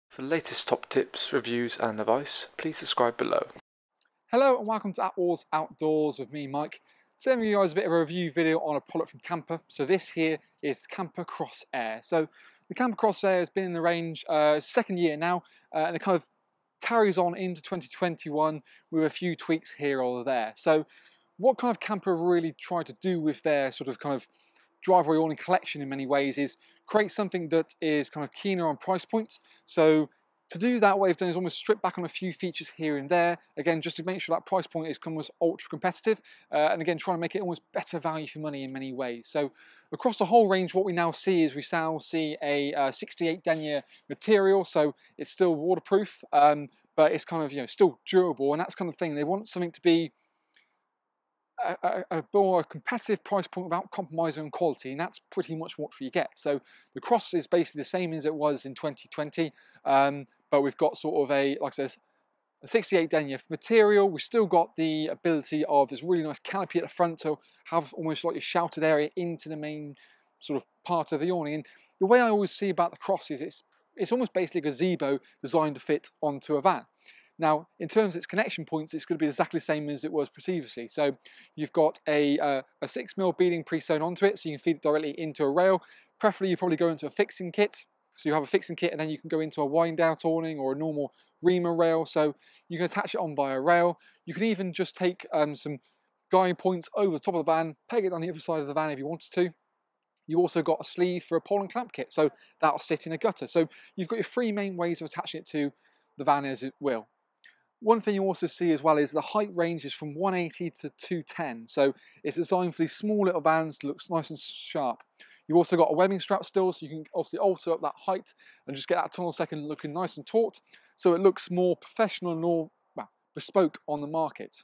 For the latest top tips, reviews and advice, please subscribe below. Hello and welcome to Attwoolls Outdoors with me, Mike. Today I'm going to give you guys a bit of a review video on a product from Kampa. So this here is the Kampa Cross Air. So the Kampa Cross Air has been in the range second year now, and it kind of carries on into 2021 with a few tweaks here or there. So what kind of Kampa really tried to do with their sort of kind of driveway awning collection in many ways is create something that is kind of keener on price point. So to do that, what they've done is almost strip back on a few features here and there, again, just to make sure that price point is almost ultra competitive, and again, trying to make it almost better value for money in many ways. So across the whole range, what we now see is we now see a 68 denier material, so it's still waterproof, but it's kind of, you know, still durable, and that's kind of thing. They want something to be a more competitive price point without compromising on quality, and that's pretty much what you get. So the Cross is basically the same as it was in 2020, but we've got sort of a, like I said, a 68 denier material. We've still got the ability of this really nice canopy at the front to have almost like a sheltered area into the main sort of part of the awning. And the way I always see about the Cross is it's almost basically a gazebo designed to fit onto a van. Now, in terms of its connection points, it's going to be exactly the same as it was previously. So you've got a 6mm beading pre-sewn onto it, so you can feed it directly into a rail. Preferably, you probably go into a fixing kit. So you have a fixing kit, and then you can go into a wind-out awning or a normal reamer rail. So you can attach it on via rail. You can even just take some guide points over the top of the van, peg it on the other side of the van if you wanted to. You've also got a sleeve for a pole and clamp kit, so that'll sit in a gutter. So you've got your three main ways of attaching it to the van as it will. One thing you also see as well is the height range is from 180 to 210, so it's designed for these small little vans to look nice and sharp. You've also got a webbing strap still, so you can obviously alter up that height and just get that tunnel second looking nice and taut, so it looks more professional and more, well, bespoke on the market.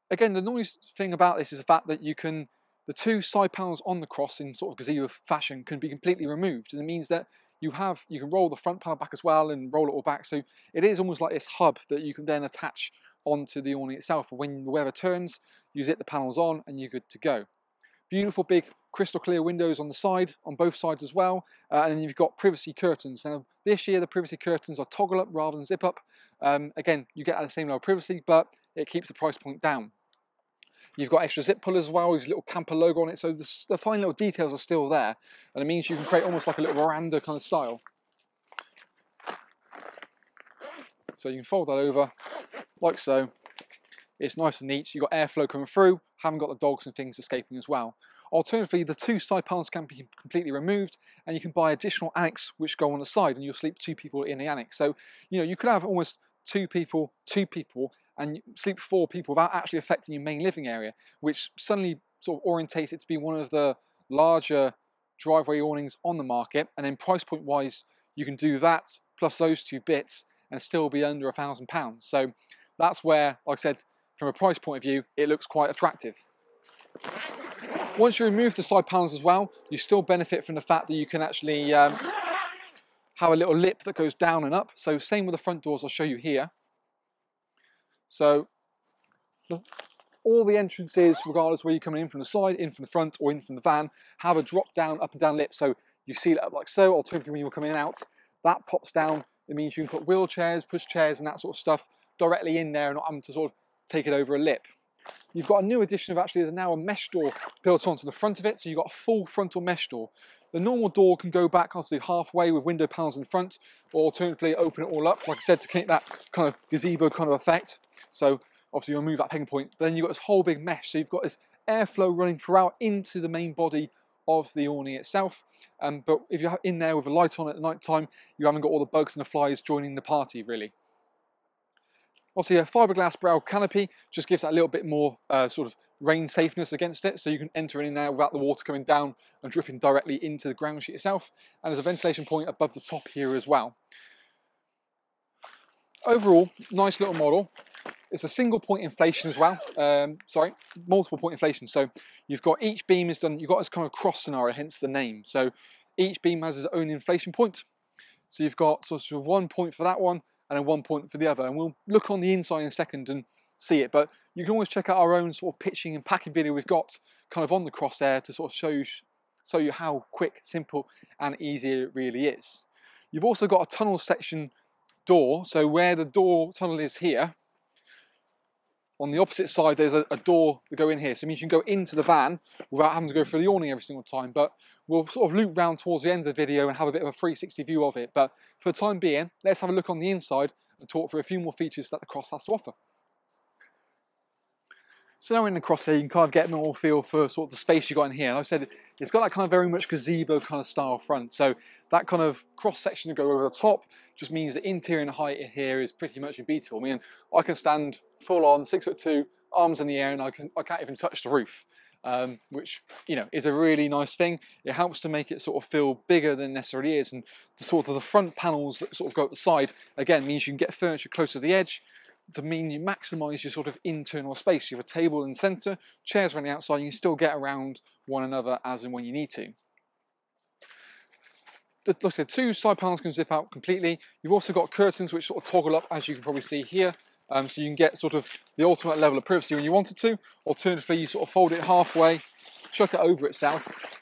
Again, the nice thing about this is the fact that you can, the two side panels on the Cross in sort of gazebo fashion can be completely removed, and it means that you can roll the front panel back as well and roll it all back, so it is almost like this hub that you can then attach onto the awning itself. When the weather turns, you zip the panels on and you're good to go. Beautiful big crystal clear windows on the side, on both sides as well, and then you've got privacy curtains. Now this year the privacy curtains are toggle up rather than zip up. Again, you get at the same level of privacy, but it keeps the price point down. You've got extra zip pullers as well, with a little Kampa logo on it, so the fine little details are still there, and it means you can create almost like a little veranda kind of style. So you can fold that over, like so. It's nice and neat. You've got airflow coming through, haven't got the dogs and things escaping as well. Alternatively, the two side panels can be completely removed, and you can buy additional annex which go on the side, and you'll sleep two people in the annex. So, you know, you could have almost two people, and sleep four people without actually affecting your main living area, which suddenly sort of orientates it to be one of the larger driveway awnings on the market. And then price point wise, you can do that plus those two bits and still be under £1,000. So that's where, like I said, from a price point of view, it looks quite attractive. Once you remove the side panels as well, you still benefit from the fact that you can actually have a little lip that goes down and up. So same with the front doors, I'll show you here. So all the entrances, regardless where you're coming in from the side, in from the front, or in from the van, have a drop down, up and down lip. So you seal it up like so. Alternatively, when you're coming out, that pops down. It means you can put wheelchairs, push chairs, and that sort of stuff directly in there, and not having to sort of take it over a lip. You've got a new addition of actually, there's now a mesh door built onto the front of it, so you've got a full frontal mesh door. The normal door can go back obviously halfway with window panels in front, or alternatively open it all up, like I said, to create that kind of gazebo kind of effect. So obviously you'll remove that pegging point, but then you've got this whole big mesh, so you've got this airflow running throughout into the main body of the awning itself. But if you're in there with a light on at night time, you haven't got all the bugs and the flies joining the party really. Obviously a fiberglass brow canopy just gives that a little bit more sort of rain safeness against it, so you can enter in there without the water coming down and dripping directly into the ground sheet itself. And there's a ventilation point above the top here as well. Overall, nice little model. It's a single point inflation as well. Sorry, multiple point inflation. So you've got each beam is done, you've got this kind of cross scenario, hence the name. So each beam has its own inflation point. So you've got sort of 1 point for that one and then 1 point for the other. And we'll look on the inside in a second and see it, but you can always check out our own sort of pitching and packing video we've got kind of on the Cross Air to sort of show you how quick, simple and easy it really is. You've also got a tunnel section door, so where the door tunnel is here, on the opposite side there's a door to go in here, so it means you can go into the van without having to go through the awning every single time. But we'll sort of loop round towards the end of the video and have a bit of a 360 view of it. But for the time being, let's have a look on the inside and talk through a few more features that the Cross has to offer. So now we're in the Cross Air, you can kind of get more feel for sort of the space you got in here. And like I said, it's got that kind of very much gazebo kind of style front. So that kind of cross section to go over the top just means the interior height here is pretty much unbeatable. I mean, I can stand full on 6'2", arms in the air, and I can't even touch the roof, which, you know, is a really nice thing. It helps to make it sort of feel bigger than it necessarily is, and the sort of the front panels that sort of go up the side again means you can get furniture closer to the edge to mean you maximise your sort of internal space. You have a table in the centre, chairs around the outside, you can still get around one another as and when you need to. Like I said, two side panels can zip out completely. You've also got curtains which sort of toggle up, as you can probably see here. So you can get sort of the ultimate level of privacy when you wanted to. Alternatively, you sort of fold it halfway, chuck it over itself,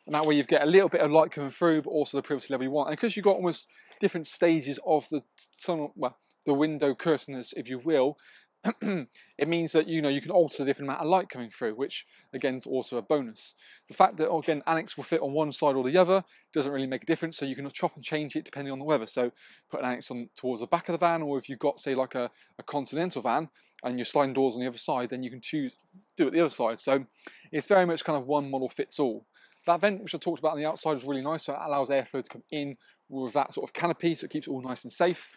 and that way you get a little bit of light coming through, but also the privacy level you want. And because you've got almost different stages of the tunnel, well, the window curtains, if you will, it means that, you know, you can alter the different amount of light coming through, which again is also a bonus. The fact that, again, annex will fit on one side or the other doesn't really make a difference, so you can chop and change it depending on the weather. So put an annex on towards the back of the van, or if you've got, say, like a continental van and your sliding doors on the other side, then you can do it the other side. So it's very much kind of one model fits all. That vent, which I talked about on the outside, is really nice, so it allows airflow to come in with that sort of canopy, so it keeps it all nice and safe.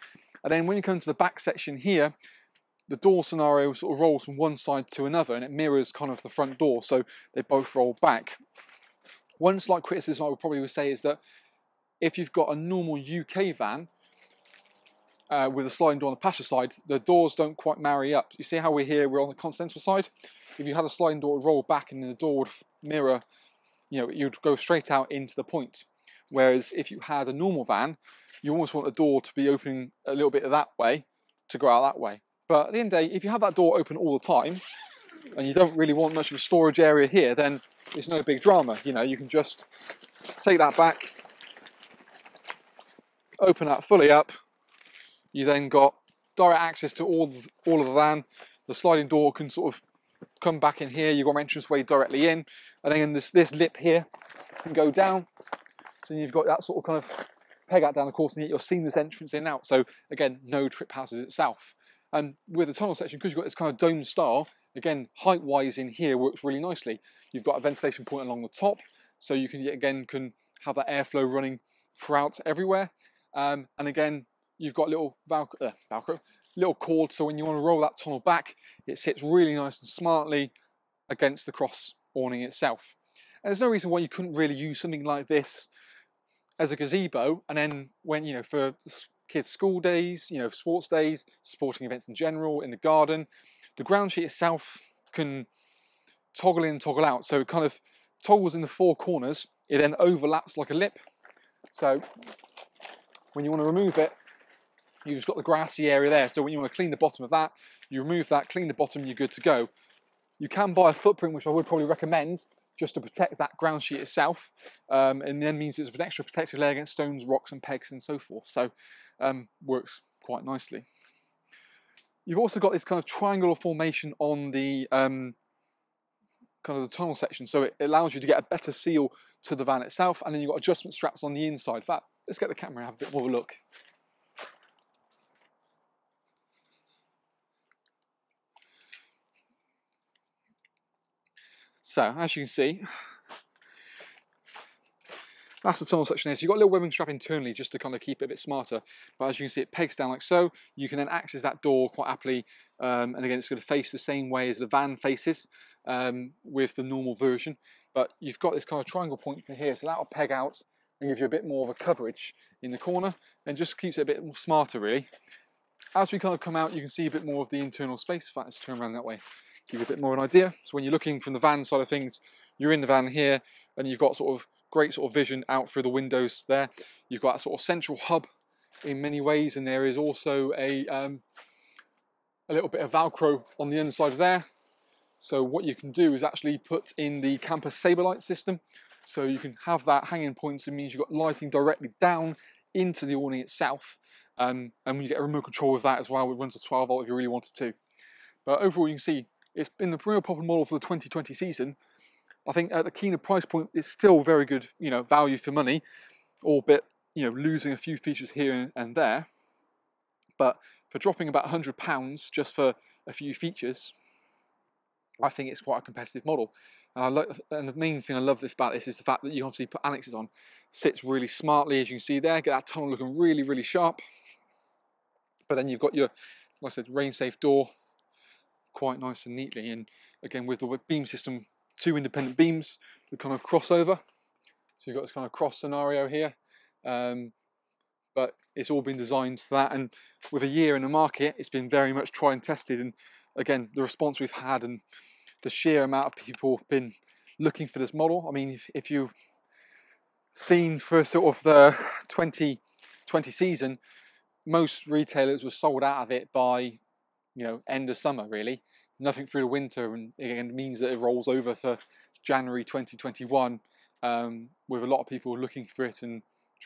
And then when you come to the back section here, the door scenario sort of rolls from one side to another, and it mirrors kind of the front door, so they both roll back. One slight criticism I would probably say is that if you've got a normal UK van with a sliding door on the passenger side, the doors don't quite marry up. You see how we're on the continental side? If you had a sliding door roll back and then the door would mirror, you know, you'd go straight out into the point. Whereas if you had a normal van, you almost want the door to be opening a little bit of that way to go out that way. But at the end of the day, if you have that door open all the time and you don't really want much of a storage area here, then it's no big drama. You know, you can just take that back, open that fully up. You then got direct access to all of the van. The sliding door can sort of come back in here. You've got an entranceway directly in, and then this lip here can go down. So you've got that sort of kind of peg out down the course, and yet your seamless entrance in and out. So again, no trip hazards itself. And with the tunnel section, because you've got this kind of dome style, again, height-wise in here works really nicely. You've got a ventilation point along the top, so you can can have that airflow running throughout everywhere. And again, you've got little Velcro, little cords, so when you want to roll that tunnel back, it sits really nice and smartly against the cross awning itself. And there's no reason why you couldn't really use something like this as a gazebo, and then when, you know, for kids' school days, you know, sports days, sporting events in general, in the garden, the ground sheet itself can toggle in and toggle out. So it kind of toggles in the four corners. It then overlaps like a lip. So when you want to remove it, you've just got the grassy area there. So when you want to clean the bottom of that, you remove that, clean the bottom, you're good to go. You can buy a footprint, which I would probably recommend, just to protect that ground sheet itself, and then means it's an extra protective layer against stones, rocks and pegs and so forth. So works quite nicely. You've also got this kind of triangular formation on the kind of the tunnel section, so it allows you to get a better seal to the van itself, and then you've got adjustment straps on the inside. In fact, let's get the camera and have a bit more of a look. So, as you can see, that's the tunnel section there. So you've got a little webbing strap internally just to kind of keep it a bit smarter. But as you can see, it pegs down like so. You can then access that door quite happily. And again, it's going to face the same way as the van faces with the normal version. But you've got this kind of triangle point for here. So that will peg out and give you a bit more of a coverage in the corner and just keeps it a bit more smarter, really. As we kind of come out, you can see a bit more of the internal space. In fact, let's turn around that way. Give you a bit more of an idea. So when you're looking from the van side of things, you're in the van here and you've got sort of great sort of vision out through the windows there. You've got a sort of central hub in many ways, and there is also a a little bit of Velcro on the inside there. So what you can do is actually put in the Kampa Saberlight system. So you can have that hanging points. It means you've got lighting directly down into the awning itself. And you get a remote control with that as well. It runs to 12 volt if you really wanted to. But overall, you can see it's been the real popular model for the 2020 season. I think at the keener price point, it's still very good, you know, value for money, albeit, you know, losing a few features here and there. But for dropping about £100 just for a few features, I think it's quite a competitive model. And the main thing I love about this is the fact that you obviously put annexes on. Sits really smartly, as you can see there. Get that tunnel looking really, really sharp. But then you've got your, like I said, rain-safe door, quite nice and neatly. And again, with the beam system, 2 independent beams that kind of cross over. So you've got this kind of cross scenario here. But it's all been designed for that. And with a year in the market, it's been very much tried and tested. And again, the response we've had and the sheer amount of people have been looking for this model. I mean, if you've seen for sort of the 2020 season, most retailers were sold out of it by, you know, end of summer really. Nothing through the winter, and again, it means that it rolls over for January 2021 with a lot of people looking for it and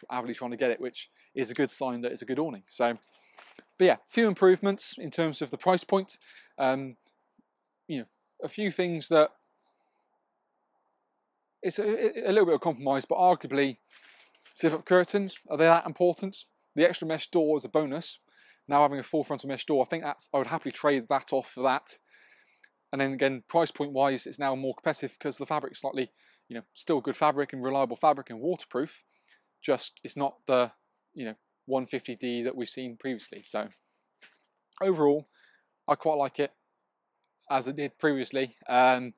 avidly trying to get it, which is a good sign that it's a good awning. So, but yeah, few improvements in terms of the price point. You know, a few things that it's a little bit of compromise, but arguably, zip-up curtains, are they that important? The extra mesh door is a bonus. Now having a full frontal mesh door, I think I would happily trade that off for that. And then again, price point wise, it's now more competitive because the fabric is slightly, you know, still good fabric and reliable fabric and waterproof. Just it's not the, you know, 150D that we've seen previously. So overall, I quite like it as it did previously. And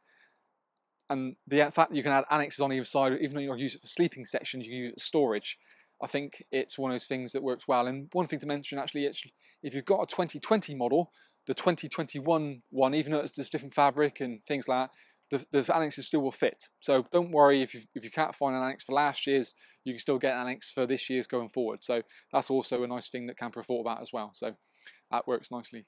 the fact that you can add annexes on either side, even though you use it for sleeping sections, you can use it for storage. I think it's one of those things that works well. And one thing to mention, actually, if you've got a 2020 model, the 2021 one, even though it's just different fabric and things like that, the annexes still will fit. So don't worry if you can't find an annex for last year's, you can still get an annex for this year's going forward. So that's also a nice thing that Kampa thought about as well. So that works nicely.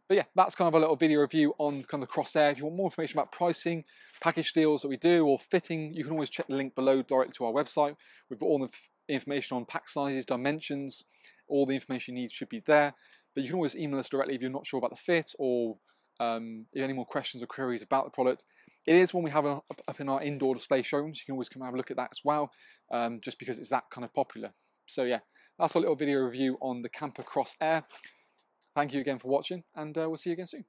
But yeah, that's kind of a little video review on kind of the Cross Air. If you want more information about pricing, package deals that we do, or fitting, you can always check the link below directly to our website. We've got all the information on pack sizes, dimensions, all the information you need should be there. But you can always email us directly if you're not sure about the fit, or if you have any more questions or queries about the product. It is one we have up in our indoor display showrooms. You can always come have a look at that as well, just because it's that kind of popular. So yeah, that's a little video review on the Kampa Cross Air. Thank you again for watching, and we'll see you again soon.